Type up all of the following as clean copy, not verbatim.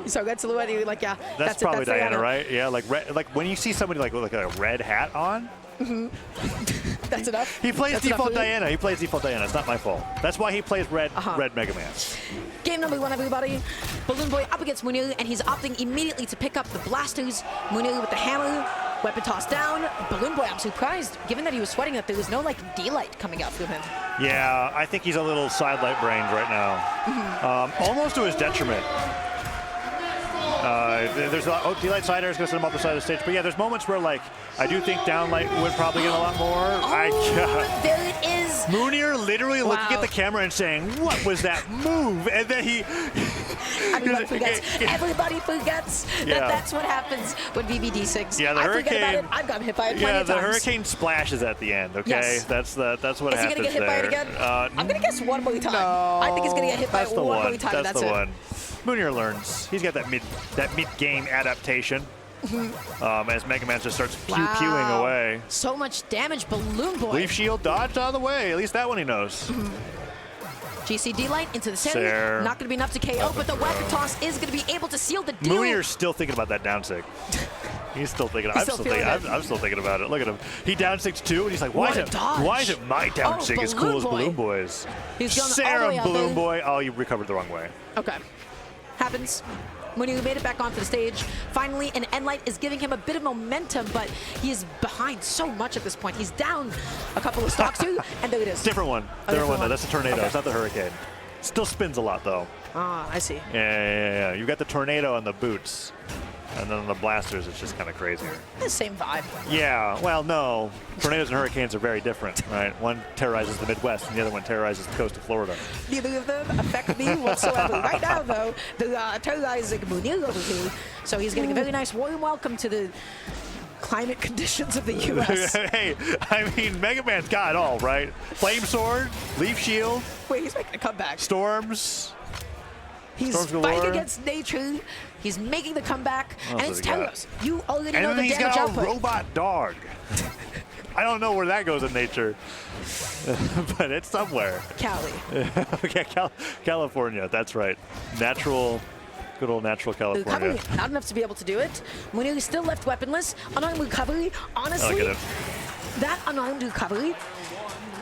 So good silhouette. You're like, yeah. That's probably that's Diana, right? Yeah, like when you see somebody like with like a red hat on. That's enough. He plays default Diana. He plays default Diana. It's not my fault. That's why he plays red Mega Man. Game number 1, everybody. BalloonBoy up against Mounir, and he's opting immediately to pick up the blasters. Mounir with the hammer, weapon toss down. BalloonBoy, I'm surprised, given that he was sweating that there was no like D-light coming out from him. Yeah, I think he's a little sidelight brained right now. Almost to his detriment. There's a lot, D-light side air is going to send him off the side of the stage. But yeah, there's moments where like I do think downlight would probably get a lot more. There it is. Mounir literally looking at the camera and saying, "What was that move?" And then he. Everybody forgets. Everybody forgets that that's what happens when BBD6. Yeah, the hurricane. I forget about it. I've gotten hit by it plenty of times. Yeah, the hurricane splashes at the end. Okay, yes. that's what happens there. Is he gonna get hit by it again? I'm gonna guess one more time. No, I think he's gonna get hit by it one more time. That's the one. Mounir learns. He's got that mid-game adaptation. As Mega Man just starts pewing away. So much damage, BalloonBoy. Leaf shield dodged out of the way. At least that one he knows. GCD light into the center. Not going to be enough to KO, but the weapon toss is going to be able to seal the deal. Mounir's still thinking about that down sig. He's still thinking. I'm still thinking about it. Look at him. He down sigs too, and he's like, why is it my down sig as cool as BalloonBoy's? He's going Sarah BalloonBoy. Oh, you recovered the wrong way. Okay. Happens. Mounir made it back onto the stage. Finally, an end light is giving him a bit of momentum, but he is behind so much at this point. He's down a couple of stocks too, and there it is. Different one. Different one though. That's a tornado. Okay. It's not the hurricane. Still spins a lot though. Ah, I see. Yeah. You've got the tornado on the boots. And then on the blasters, it's just kind of crazier. The same vibe. Yeah, well, no. Tornadoes and hurricanes are very different, right? One terrorizes the Midwest, and the other one terrorizes the coast of Florida. Neither of them affect me whatsoever. Right now, though, they're terrorizing Mounir over here. So he's getting a very nice warm welcome to the climate conditions of the U.S. Hey, I mean, Mega Man's got it all, right? Flame sword, leaf shield. Wait, he's making a comeback. Storms. He's fighting against nature. He's making the comeback, and it's Telos. You already know the damage output. And he's got a robot dog. I don't know where that goes in nature, but it's somewhere. Cali. Okay, California. That's right. Natural, good old natural California. Recovery, not enough to be able to do it. Mounir is still left weaponless. Unarmed recovery. Honestly, that unarmed recovery,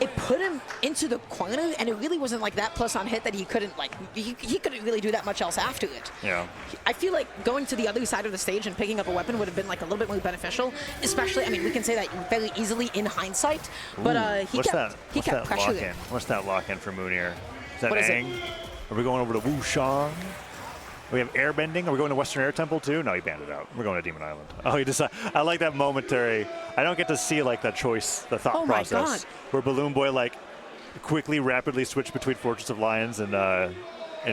it put him into the corner, and it really wasn't like that plus on hit that he couldn't like he couldn't really do that much else after it. Yeah. I feel like going to the other side of the stage and picking up a weapon would have been like a little bit more beneficial. Especially, I mean, we can say that very easily in hindsight, but he kept pressuring. What's that lock in for Mounir? Is that Aang? Are we going over to Wushang? We have airbending. Are we going to Western Air Temple too? No, he banned it out. We're going to Demon Island. Oh, he decided. I like that momentary. I don't get to see like that choice, the thought process, where BalloonBoy like quickly, rapidly switched between Fortress of Lions and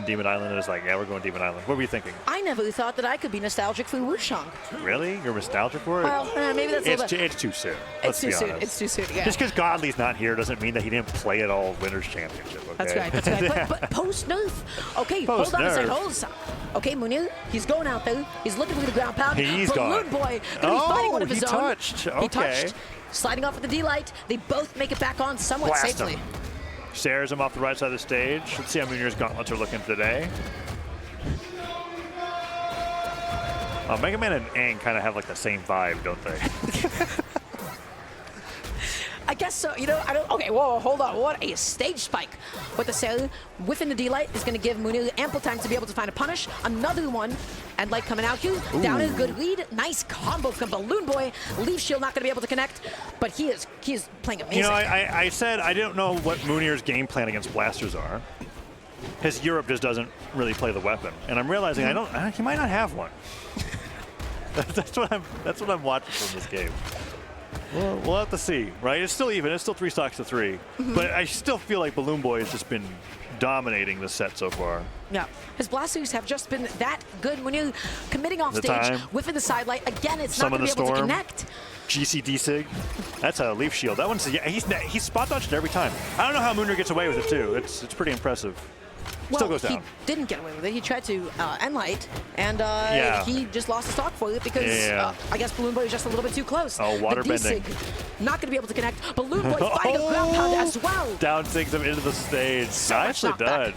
Demon Island, and is like, yeah, we're going Demon Island. What were you thinking? I never thought that I could be nostalgic for Wushang. Really? You're nostalgic for it? Well, maybe that's a little bit. It's too soon. It's too soon. It's too soon. Yeah. Just because Godly's not here doesn't mean that he didn't play at all Winners Championship. Okay? That's right. That's right. But post nerf. Okay, hold on a second. Hold on. Okay, Mounir, he's going out there. He's looking for the ground pound. He's gone. BalloonBoy gonna be fighting one of his own. Touched. Okay. He touched. Sliding off with the D-light. They both make it back on somewhat safely. Him. Stares him off the right side of the stage. Let's see how Mounir's gauntlets are looking today. Mega Man and Aang kind of have like the same vibe, don't they? I guess so. You know, I don't. Okay, whoa, hold on. What a stage spike with the Sailor. Whiffing the D-light is going to give Mounir ample time to be able to find a punish. Another one. And light coming out here. Ooh. Down in good lead. Nice combo from BalloonBoy. Leaf shield not going to be able to connect, but he is playing amazing. You know, I said I don't know what Mounir's game plan against blasters are. His Europe just doesn't really play the weapon, and I'm realizing he might not have one. That's what I'm watching from this game. Well, we'll have to see, right? It's still even. It's still 3 stocks to 3. But I still feel like BalloonBoy has just been dominating the set so far. Yeah. His blasters have just been that good. When you're committing off stage, whiffing the side light, again, it's not going to be able to connect. GCD sig. That's a leaf shield. That one's, yeah, he's spot dodged every time. I don't know how Mounir gets away with it, too. It's pretty impressive. Still goes down. He didn't get away with it. He tried to end light, and he just lost the stock for it because I guess BalloonBoy was just a little bit too close. Oh, water bending. Not going to be able to connect. BalloonBoy fighting a ground pound as well. Down sigs him into the stage. Nicely done.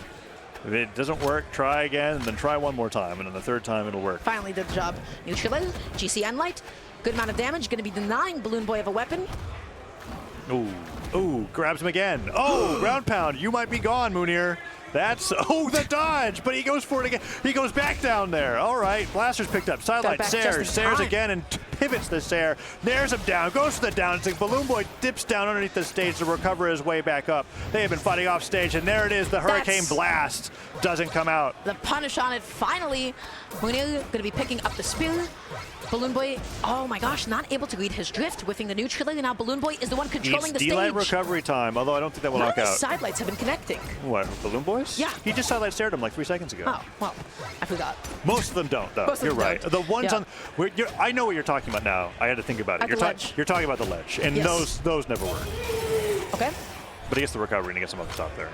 If it doesn't work, try again, and then try one more time, and then the third time it'll work. Finally did the job. Neutral, GCN light. Good amount of damage. Going to be denying BalloonBoy of a weapon. Ooh, ooh, grabs him again. Oh, ground pound. You might be gone, Mounir. That's, oh, the dodge, but he goes for it again. He goes back down there. All right, Blaster's picked up. Sidelight, Sayers again and pivots the Sayer. Nares him down, goes for the down. BalloonBoy dips down underneath the stage to recover his way back up. They have been fighting off stage, and there it is. The Hurricane Blast doesn't come out. The punish on it, finally. Mounir going to be picking up the spear. BalloonBoy, oh my gosh, not able to read his drift, whiffing the neutral, and now BalloonBoy is the one controlling the stage. D-light recovery time, although I don't think that will knock out. Side lights have been connecting. What, BalloonBoys? Yeah. He just sidelight stared him like 3 seconds ago. Oh, well, I forgot. Most of them don't, though. You're right. The ones on, I know what you're talking about now. I had to think about it. You're talking about the ledge, and those never work. Okay. But he gets the recovery and he gets him up the top there.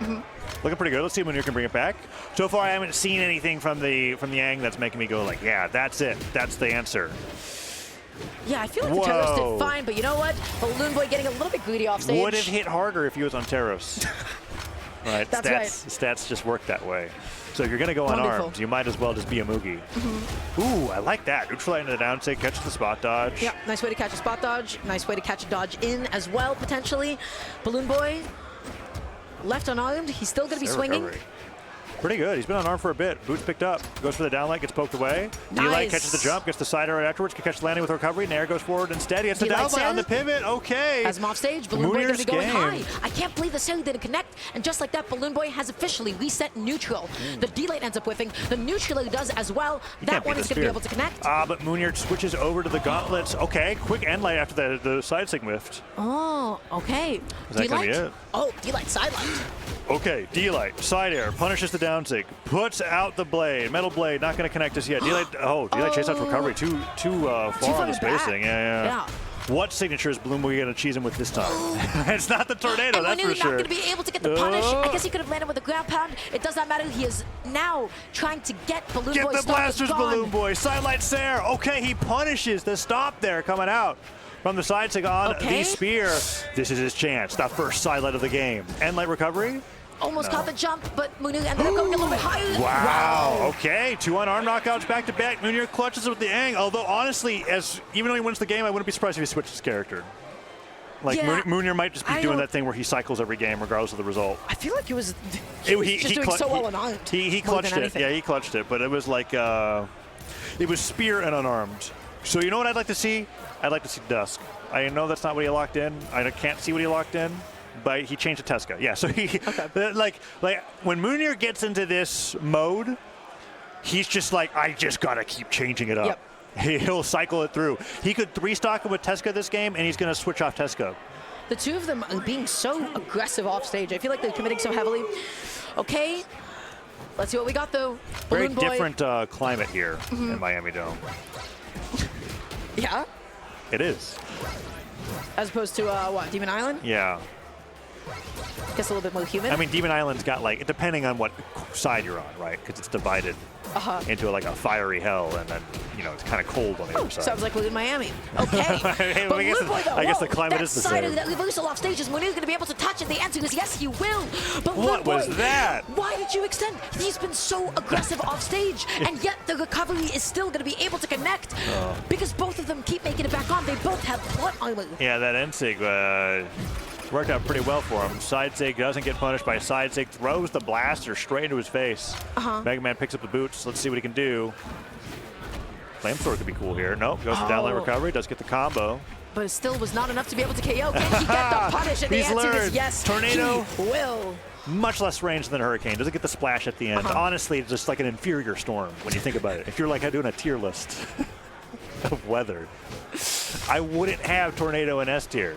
Looking pretty good. Let's see if Mounir can bring it back. So far, I haven't seen anything from the Yang that's making me go like, yeah, that's it. That's the answer. Yeah, I feel like the Terros did fine, but you know what? BalloonBoy getting a little bit greedy off stage. Would have hit harder if he was on Terros. Right. That's Stats just work that way. So if you're going to go unarmed, you might as well just be a Moogie. Ooh, I like that. Neutral into the down stage, catches the spot dodge. Yeah, nice way to catch a spot dodge. Nice way to catch a dodge in as well, potentially. BalloonBoy left unarmed. He's still going to be swinging. Recovery. Pretty good. He's been unarmed for a bit. Boots picked up. Goes for the downlight, gets poked away. D-light catches the jump, gets the side right afterwards, can catch the landing with recovery. Nair goes forward instead. He gets the downlight on the pivot. Okay. Has him off stage. BalloonBoy going to be going high. I can't believe the Sally didn't connect. And just like that, BalloonBoy has officially reset neutral. The D-light ends up whiffing. The neutral does as well. That one is going to be able to connect. But Mounir switches over to the gauntlets. Okay, quick end light after the side sig whiffed. Oh, okay. Is that going to be it? Oh, D-light side light. Okay, D-light, side air, punishes the down sig, puts out the blade, metal blade, not going to connect us yet. D-light, D-light chase out recovery, too far on the spacing. Yeah. What signature is BalloonBoy going to cheese him with this time? It's not the tornado, that's for sure. Not going to be able to get the punish. I guess he could have landed with a ground pound. It does not matter. He is now trying to get BalloonBoy. Get the blasters, BalloonBoy. Sidelight Sayer. Okay, he punishes the stop there coming out from the side sig on the spear. This is his chance. The first sidelight of the game. End light recovery. Almost caught the jump, but Mounir ended up going a little bit higher. Wow. Okay, 2 unarmed knockouts back to back. Mounir clutches with the Yang. Although honestly, even though he wins the game, I wouldn't be surprised if he switched his character. Like Mounir might just be doing that thing where he cycles every game regardless of the result. I feel like he was just doing so well unarmed. He clutched it. Yeah, he clutched it. But it was like it was spear and unarmed. So you know what I'd like to see? I'd like to see Dusk. I know that's not what he locked in. I can't see what he locked in. But he changed to Tesca. Yeah, so he like when Mounir gets into this mode, he's just like, I just gotta keep changing it up. Yep. He'll cycle it through. He could 3-stock him with Tesca this game, and he's gonna switch off Tesca. The two of them are being so aggressive off stage. I feel like they're committing so heavily. Okay, let's see what we got though. Very different climate here in Miami Dome. Yeah. It is. As opposed to what, Demon Island? Yeah. Guess a little bit more humid. I mean, Demon Island's got like, depending on what side you're on, right? Because it's divided into like a fiery hell, and then it's kind of cold on the other side. Sounds like we're in Miami. Okay. Hey, but I guess the climate is the same. That side of that reversal off stage is Mounir going to be able to touch it. The answer is yes, he will. But what was that? Why did you extend? He's been so aggressive off stage, and yet the recovery is still going to be able to connect because both of them keep making it back on. They both have plot armor. Yeah, that Ensig worked out pretty well for him. Side sig doesn't get punished by side sig, throws the blaster straight into his face. Mega Man picks up the boots. Let's see what he can do. Flamethrower could be cool here. Nope, goes for downlight recovery, does get the combo. But it still was not enough to be able to KO. Can he get the punish? And the answer is yes, Tornado he will. Much less range than Hurricane. Doesn't get the splash at the end. Honestly, it's just like an inferior storm when you think about it. If you're like doing a tier list of weather, I wouldn't have Tornado in S tier.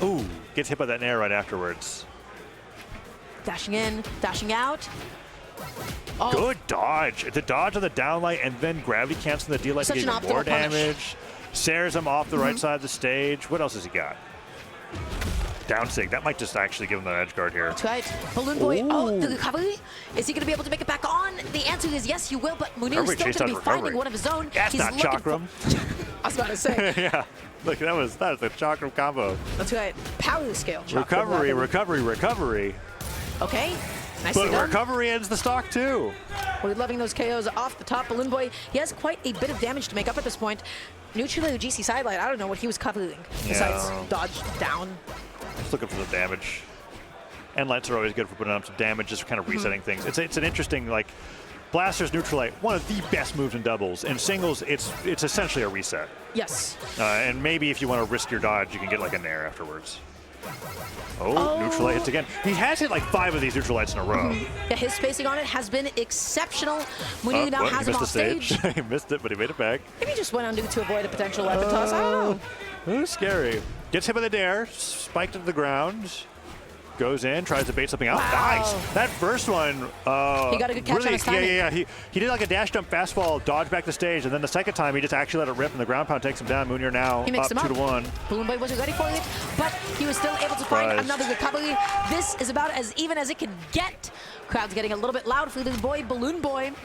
Ooh, gets hit by that Nair right afterwards. Dashing in, dashing out. Oh. Good dodge. The dodge on the downlight and then gravity canceling the D-light to get even more damage. Sares him off the right side of the stage. What else has he got? Down sig. That might just actually give him the edge guard here. That's right. BalloonBoy, the recovery? Is he going to be able to make it back on? The answer is yes, he will, but Mounir is still going to be finding one of his own. That's not Chakram. I was about to say. Yeah. Look, that was a Chakram combo. That's right. Power scale. Recovery. Okay. Nicely But done. recovery ends the stock too. We're loving those KOs off the top. BalloonBoy, he has quite a bit of damage to make up at this point. Neutral GC sidelight, I don't know what he was covering besides dodge down. Just looking for the damage. And lights are always good for putting on some damage, just kind of resetting things. It's an interesting, like, Blaster's neutral light, one of the best moves in doubles. In singles, it's essentially a reset. Yes. And maybe if you want to risk your dodge, you can get like a nair afterwards. Oh, neutral light hits again. He has hit like 5 of these neutral lights in a row. Yeah, his spacing on it has been exceptional. Mounir now has him off stage. He missed it, but he made it back. Maybe he just went under to avoid a potential weapon toss. I don't know. Ooh, scary. Gets hit with a dare, spiked to the ground. Goes in, tries to bait something out. Wow. Nice. That first one. He got a good catch really, on his timing. Yeah. He did like a dash jump fastball, dodge back the stage, and then the second time he just actually let it rip, and the ground pound takes him down. Mounir now He makes up him 2-1. BalloonBoy wasn't ready for it, but he was still able to find another recovery. This is about as even as it can get. Crowd's getting a little bit loud for the boy, BalloonBoy. And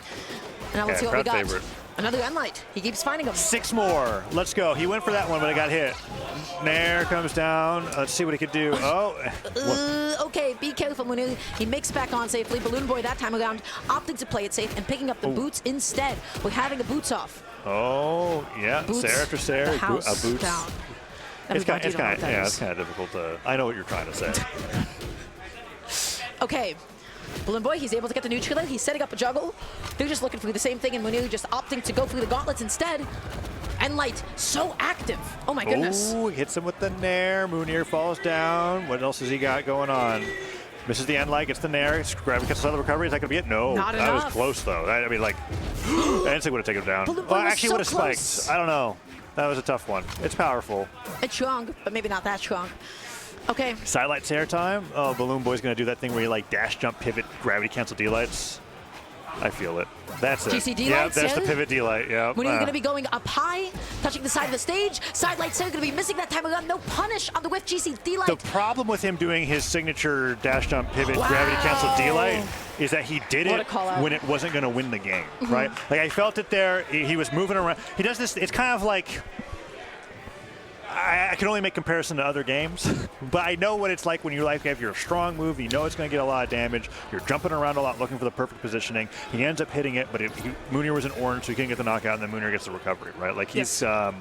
now let's see what we got. Favorite. Another Unlight. He keeps finding them. 6 more. Let's go. He went for that one, but it got hit. Nair comes down. Let's see what he could do. Oh. Okay, be careful, Mounir. He makes it back on safely. BalloonBoy that time around opting to play it safe and picking up the boots instead. We're having the boots off. Oh, yeah. Boots, Sair after Sair. the house boots. down. It's kind of difficult to. I know what you're trying to say. Okay. BalloonBoy, he's able to get the neutral. He's setting up a juggle. They're just looking for the same thing, and Mounir just opting to go through the gauntlets instead. And Light, so active. Oh my goodness. Oh, hits him with the Nair. Mounir falls down. What else has he got going on? Misses the end light, gets the Nair. Grab, gets another recovery. Is that going to be it? No. Not that enough. was close, though. I mean, like, Ansik would have taken him down. Well, actually, would have spiked. I don't know. That was a tough one. It's powerful. It's strong, but maybe not that strong. Okay. Sidelight Sair time. Oh, BalloonBoy's going to do that thing where you like dash, jump, pivot, gravity cancel D-lights. I feel it. That's it. GC D-lights, yeah, that's the pivot D-light. Yeah. Mounir going to be going up high, touching the side of the stage. Sidelight Sair going to be missing that time around. No punish on the whiff GC D-light. The problem with him doing his signature dash, jump, pivot, gravity cancel D-light is that he did it when it wasn't going to win the game, right? Like I felt it there. He was moving around. He does this. It's kind of like. I can only make comparison to other games, but I know what it's like when you have your strong move, you know it's going to get a lot of damage, you're jumping around a lot looking for the perfect positioning. He ends up hitting it, but Mounir was an orange, so he couldn't get the knockout, and then Mounir gets the recovery, right? Like he's, yeah,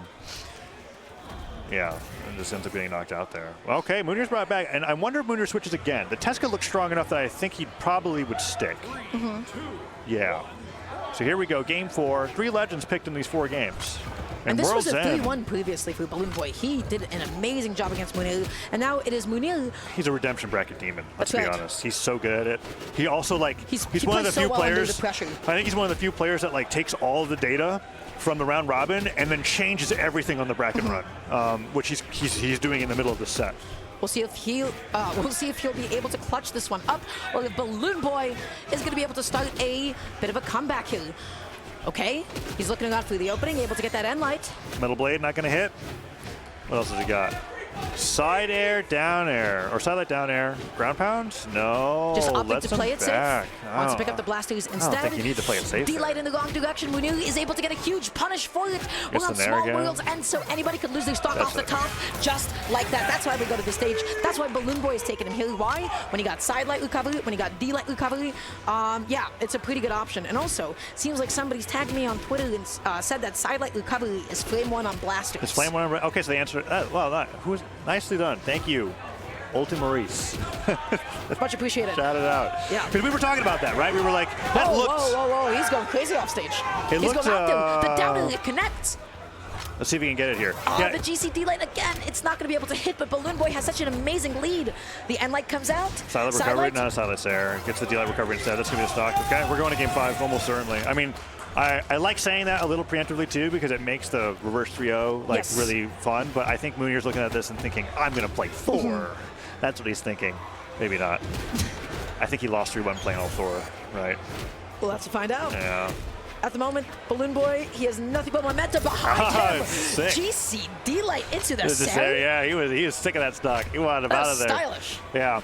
and just ends up getting knocked out there. Well, okay, Mounir's brought back, and I wonder if Mounir switches again. The Tesca looks strong enough that I think he probably would stick. Yeah. So here we go, game 4. 3 legends picked in these 4 games. And this was a 3-1 previously for BalloonBoy. He did an amazing job against Mounir, and now it is Mounir. He's a redemption bracket demon, let's be honest. He's so good at it. He also, like, he's one of the few players, I think he's one of the few players that, like, takes all of the data from the round robin and then changes everything on the bracket run, which he's doing in the middle of the set. We'll see if he'll be able to clutch this one up, or if BalloonBoy is going to be able to start a bit of a comeback here. Okay, he's looking out through the opening, able to get that end light. Metal Blade not going to hit. What else has he got? Side air, down air, or sidelight down air. Ground pound? No. Just opting to play it safe. Wants to pick up the blasters instead. I don't think you need to play it safe. D-light in the wrong direction. Mounir is able to get a huge punish for it. We're on small worlds, and so anybody could lose their stock off the top just like that. That's why we go to the stage. That's why BalloonBoy is taking him here. Why? When he got sidelight recovery, when he got D-light recovery, yeah, it's a pretty good option. And also, seems like somebody's tagged me on Twitter and said that sidelight recovery is Flame 1 on blasters. It's Flame 1 on, okay, so the answer, well, nicely done. Thank you, Ulti Maurice. Much appreciated. Shout it out. Yeah. Because we were talking about that, right? We were like, that looked... Whoa. He's going crazy off stage. He's going out there. The down air, it connects. Let's see if we can get it here. The GCD light again. It's not going to be able to hit, but BalloonBoy has such an amazing lead. The end light comes out. Silent recovery, not a silent Sair. Gets the D-light recovery instead. That's going to be a stock. Okay, we're going to game 5, almost certainly. I mean, I like saying that a little preemptively too, because it makes the reverse 3-0 like really fun. But I think Mounir's looking at this and thinking, I'm going to play Thor. That's what he's thinking. Maybe not. I think he lost 3-1 playing all Thor, right? We'll have to find out. Yeah. At the moment, BalloonBoy, he has nothing but momentum behind him. Sick. GCD light into the Sair. Yeah, he was sick of that stock. He wanted him out of there. Stylish. Yeah.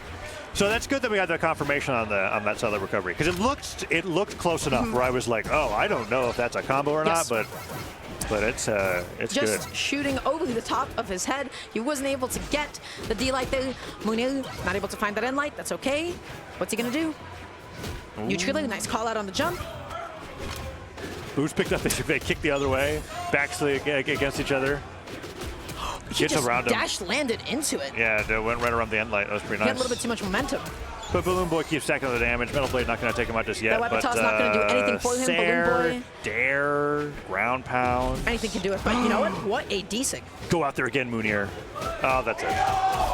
So that's good that we got the confirmation on that silent recovery, because it looked close enough where I was like, oh, I don't know if that's a combo or not, but it's just good. Just shooting over the top of his head. He wasn't able to get the D light there. Mounir not able to find that end light. That's okay. What's he gonna do? Neutrally, nice call out on the jump. Boost picked up, they kicked the other way. Backs against each other. He Gets just around him. dash landed into it. Yeah, it went right around the end light. That was pretty He nice. had a little bit too much momentum. But BalloonBoy keeps stacking the damage. Metal Blade not going to take him out just yet. That weapon but, toss not going to do anything for him. BalloonBoy. Dare, ground pound. Anything can do it, but you know what? What a decent. Go out there again, Mounir. Oh, that's it.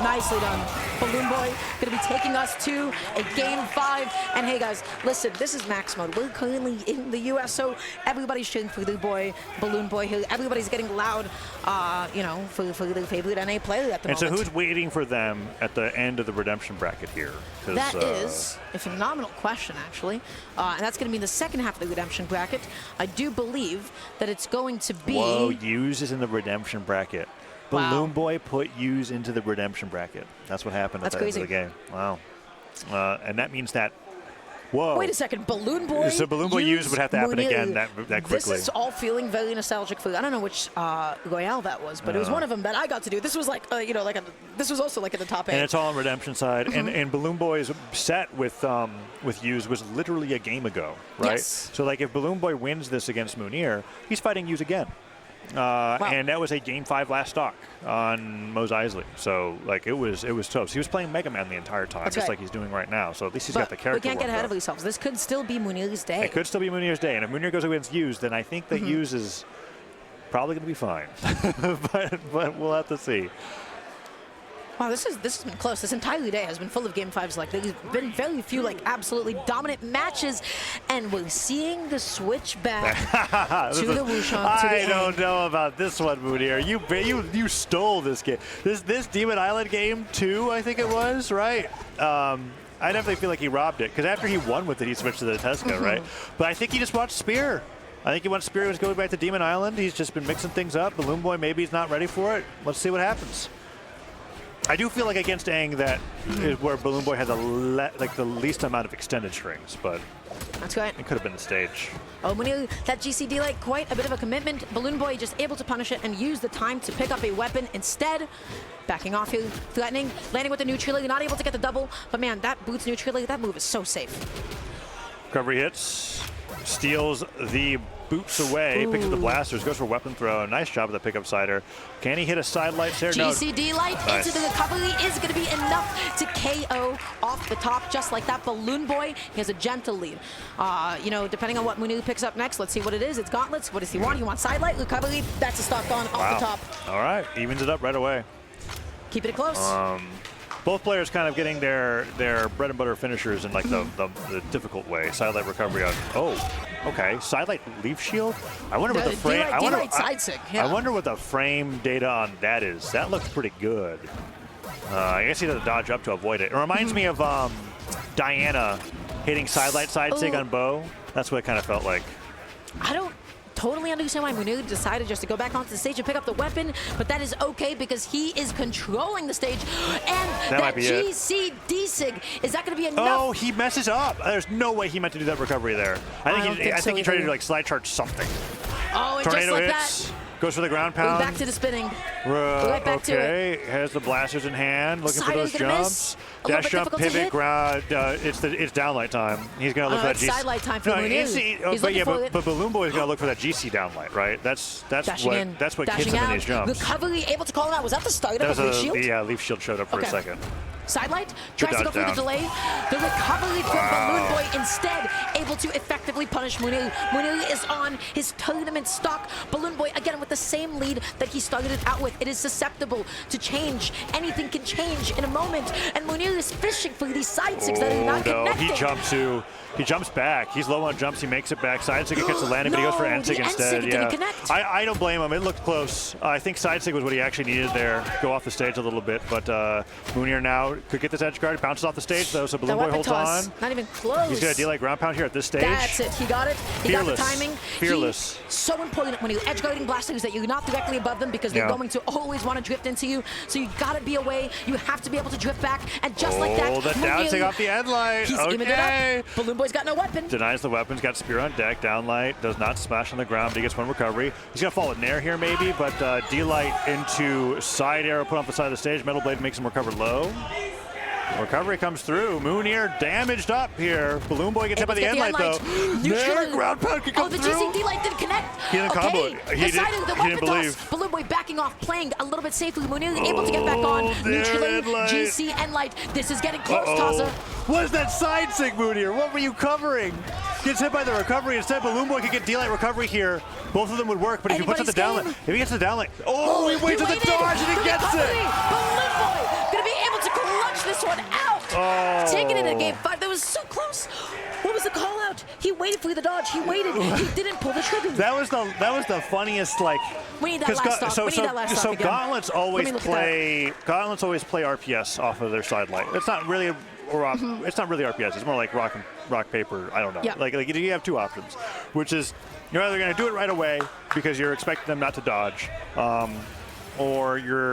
Nicely done. BalloonBoy going to be taking us to a game 5. And hey guys, listen, this is Max Mode. We're currently in the US, so everybody's cheering for the boy, BalloonBoy here. Everybody's getting loud, you know, for their favorite NA player at the moment. And so who's waiting for them at the end of the redemption bracket here? That is a phenomenal question, actually. And that's going to be the second half of the redemption bracket. I do believe that it's going to be... Whoa, Use is in the redemption bracket. Wow. BalloonBoy put Use into the redemption bracket. That's what happened at the end of the game. Wow. And that means that... Whoa. Wait a second, BalloonBoy. So BalloonBoy Use would have to happen again that quickly. This is all feeling very nostalgic for. I don't know which Royale that was, but it was one of them that I got to do. This was like, you know, this was also like at the top 8. And it's all on redemption side. And BalloonBoy's set with Use was literally a game ago, right? Yes. So like if BalloonBoy wins this against Mounir, he's fighting Use again. Wow. And that was a game 5 last stock on Mos Eisley. So like it was tough. So he was playing Mega Man the entire time, That's just right. like he's doing right now. So at least he's got the character. We can't get ahead of up. ourselves. This could still be Mounir's day. It could still be Mounir's day. And if Mounir goes against Use, then I think that Use is probably going to be fine. but we'll have to see. Wow, this has been close. This entire day has been full of game 5s. Like there's been very few like absolutely dominant matches, and we're seeing the switch back to the Wushang. I don't know about this one, Mounir. You stole this game. This Demon Island game too, I think it was, right? I definitely feel like he robbed it because after he won with it, he switched to the Tesco, right? But I think he just watched Spear. I think he wants Spear was going back to Demon Island. He's just been mixing things up. BalloonBoy maybe he's not ready for it. Let's see what happens. I do feel like against Aang that is where BalloonBoy had the least amount of extended strings, but that's right. It could have been the stage. Oh, Mounir, that GCD like quite a bit of a commitment. BalloonBoy just able to punish it and use the time to pick up a weapon instead. Backing off here, threatening, landing with the neutral, not able to get the double, but man, that boots neutral, that move is so safe. Recovery hits, steals the boots away, picks up the blasters, goes for weapon throw. Nice job of the pickup sider. Can he hit a side light there? GCD light Nice. into the recovery is going to be enough to KO off the top, just like that. BalloonBoy, he has a gentle lead. You know, depending on what Mounir picks up next, let's see what it is. It's gauntlets. What does he want? He wants side light, recovery. That's a stock on off the top. All right, evens it up right away. Keeping it close. Both players kind of getting their bread and butter finishers in like the difficult way. Sidelight recovery on. Oh, okay. Sidelight leaf shield. I wonder what the frame. I wonder what the frame data on that is. That looks pretty good. I guess he doesn't dodge up to avoid it. It reminds me of Diana hitting sidelight side sig on Bo. That's what it kind of felt like. I don't totally understand why Mounir decided just to go back onto the stage and pick up the weapon, but that is okay because he is controlling the stage. And that GCD sig, is that going to be enough? Oh, he messes up. There's no way he meant to do that recovery there. I think he tried to do like slide charge something. Oh, and Tornado just like hits. that. Goes for the ground pound. Back to the spinning. Right back to it. Has the blasters in hand, looking for those jumps. Dash jump, pivot, ground. It's downlight time. He's gonna look for that GC. Side light time for Mounir. But BalloonBoy is gonna look for that GC downlight, right? That's what gets him in these jumps. Recovery able to call him out. Was that the start of a leaf shield? Yeah, leaf shield showed up for a second. Sidelight tries to go through the delay. The recovery from BalloonBoy instead able to effectively punish Mounir. Mounir is on his tournament stock. BalloonBoy again with the same lead that he started it out with. It is susceptible to change. Anything can change in a moment. And Mounir is fishing for these side sigs that are not connecting. He jumps back. He's low on jumps. He makes it back. Side sig gets the landing, but he goes for end sig instead. Yeah. I don't blame him. It looked close. I think side sig was what he actually needed there. Go off the stage a little bit, but Mounir now could get this edge guard. Bounces off the stage though, so BalloonBoy holds on. Not even close. He's gonna deal like ground pound here at this stage. That's it. He got it. He got the timing. Fearless. So important when you're edge guarding blasters that you're not directly above them because they're going to always want to drift into you. So you gotta be away. You have to be able to drift back, and just like that, the bouncing off the end light. He's aiming it up. BalloonBoy's got no weapon. Denies the weapons. Got spear on deck. Downlight does not smash on the ground, but he gets one recovery. He's gonna fall with Nair here maybe, but D-light into side arrow put off the side of the stage. Metal Blade makes him recover low. Recovery comes through. Mounir damaged up here. BalloonBoy gets hit by the end light, though. Neutral. Ground pound can come the through. GCD light didn't connect. He didn't combo it. He didn't believe. BalloonBoy backing off, playing a little bit safely. Mounir able to get back on. Neutral, GC, and light. This is getting close, Taza. What is that side sig, Mounir? What were you covering? Gets hit by the recovery. Instead, BalloonBoy could get D-Light recovery here. Both of them would work, but if he puts out the downlight, if he gets the downlight, he waits at the dodge and he gets it. BalloonBoy gonna be able to clutch this one out. Taking it in game 5. That was so close. What was the call out? He waited for the dodge. He waited. He didn't pull the trigger. That was the funniest, like. We need that last stock. So Gauntlets always play RPS off of their side light. It's not really it's not really RPS. It's more like rock paper. I don't know. Yep. Like you have two options, which is you're either going to do it right away because you're expecting them not to dodge, or you're